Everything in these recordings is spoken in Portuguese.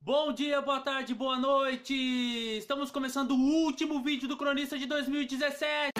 Bom dia, boa tarde, boa noite! Estamos começando o último vídeo do Cronista de 2017!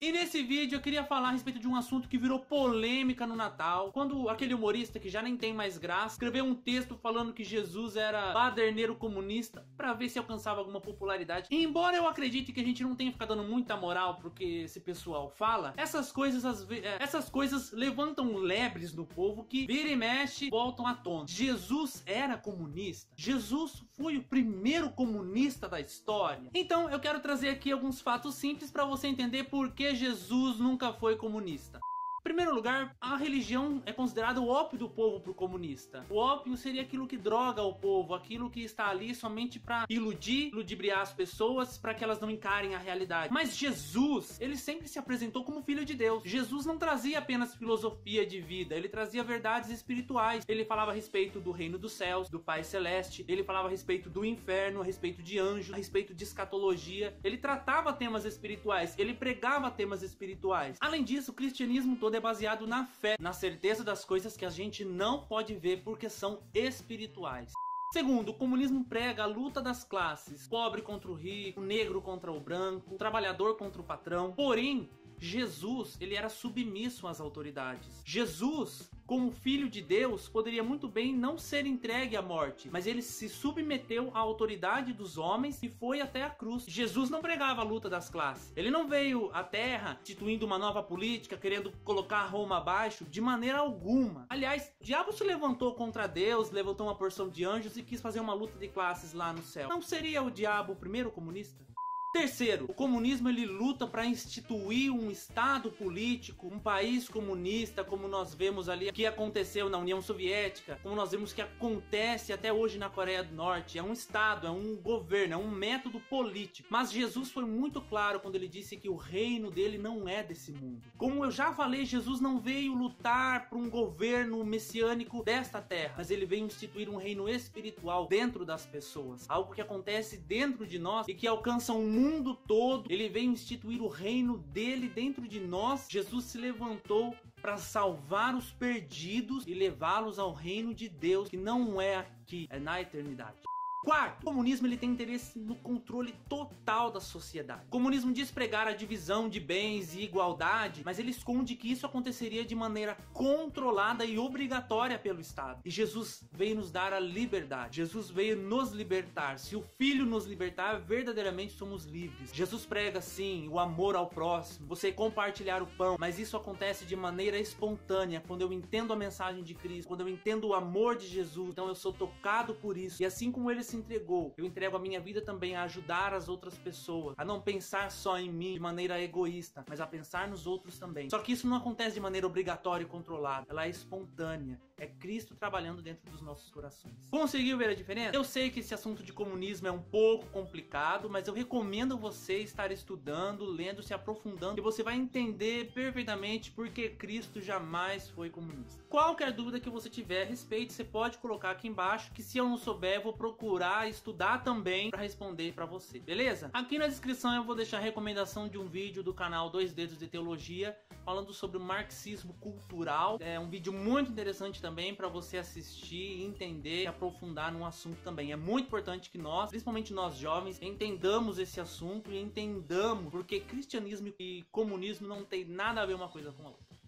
E nesse vídeo eu queria falar a respeito de um assunto que virou polêmica no Natal, quando aquele humorista que já nem tem mais graça escreveu um texto falando que Jesus era baderneiro comunista pra ver se alcançava alguma popularidade. E embora eu acredite que a gente não tenha ficado dando muita moral pro que esse pessoal fala, essas coisas levantam lebres no povo que vira e mexe voltam à tona. Jesus era comunista? Jesus foi o primeiro comunista da história? Então eu quero trazer aqui alguns fatos simples pra você entender por que Jesus nunca foi comunista. Em primeiro lugar, a religião é considerada o ópio do povo pro comunista. O ópio seria aquilo que droga o povo, aquilo que está ali somente para ludibriar as pessoas, para que elas não encarem a realidade. Mas Jesus, ele sempre se apresentou como filho de Deus. Jesus não trazia apenas filosofia de vida, ele trazia verdades espirituais. Ele falava a respeito do reino dos céus, do Pai Celeste, ele falava a respeito do inferno, a respeito de anjos, a respeito de escatologia. Ele tratava temas espirituais, ele pregava temas espirituais. Além disso, o cristianismo todo é baseado na fé, na certeza das coisas que a gente não pode ver porque são espirituais. Segundo, o comunismo prega a luta das classes, pobre contra o rico, o negro contra o branco, o trabalhador contra o patrão. Porém, Jesus, ele era submisso às autoridades. Jesus, como filho de Deus, poderia muito bem não ser entregue à morte, mas ele se submeteu à autoridade dos homens e foi até a cruz. Jesus não pregava a luta das classes. Ele não veio à terra instituindo uma nova política, querendo colocar Roma abaixo, de maneira alguma. Aliás, o diabo se levantou contra Deus, levantou uma porção de anjos e quis fazer uma luta de classes lá no céu. Não seria o diabo o primeiro comunista? Terceiro, o comunismo ele luta para instituir um estado político, um país comunista, como nós vemos ali que aconteceu na União Soviética, como nós vemos que acontece até hoje na Coreia do Norte. É um estado, é um governo, é um método político. Mas Jesus foi muito claro quando ele disse que o reino dele não é desse mundo. Como eu já falei, Jesus não veio lutar por um governo messiânico desta terra, mas ele veio instituir um reino espiritual dentro das pessoas, algo que acontece dentro de nós e que alcança um mundo todo. Ele veio instituir o reino dele dentro de nós. Jesus se levantou para salvar os perdidos e levá-los ao reino de Deus, que não é aqui, é na eternidade. Quarto, o comunismo ele tem interesse no controle total da sociedade. O comunismo diz pregar a divisão de bens e igualdade, mas ele esconde que isso aconteceria de maneira controlada e obrigatória pelo Estado. E Jesus veio nos dar a liberdade. Jesus veio nos libertar. Se o Filho nos libertar, verdadeiramente somos livres. Jesus prega sim o amor ao próximo, você compartilhar o pão, mas isso acontece de maneira espontânea, quando eu entendo a mensagem de Cristo, quando eu entendo o amor de Jesus, então eu sou tocado por isso. E assim como ele se entregou, eu entrego a minha vida também a ajudar as outras pessoas, a não pensar só em mim de maneira egoísta, mas a pensar nos outros também. Só que isso não acontece de maneira obrigatória e controlada, ela é espontânea, é Cristo trabalhando dentro dos nossos corações. Conseguiu ver a diferença? Eu sei que esse assunto de comunismo é um pouco complicado, mas eu recomendo você estar estudando, lendo, se aprofundando, e você vai entender perfeitamente por que Cristo jamais foi comunista. Qualquer dúvida que você tiver a respeito, você pode colocar aqui embaixo, que se eu não souber, eu vou procurar estudar também para responder para você, beleza? Aqui na descrição eu vou deixar a recomendação de um vídeo do canal Dois Dedos de Teologia falando sobre o marxismo cultural. É um vídeo muito interessante também para você assistir, entender e aprofundar num assunto também. É muito importante que nós, principalmente nós jovens, entendamos esse assunto e entendamos porque cristianismo e comunismo não tem nada a ver uma coisa com a outra.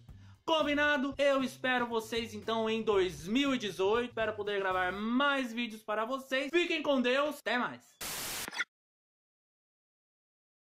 Combinado? Eu espero vocês então em 2018. Espero poder gravar mais vídeos para vocês. Fiquem com Deus. Até mais.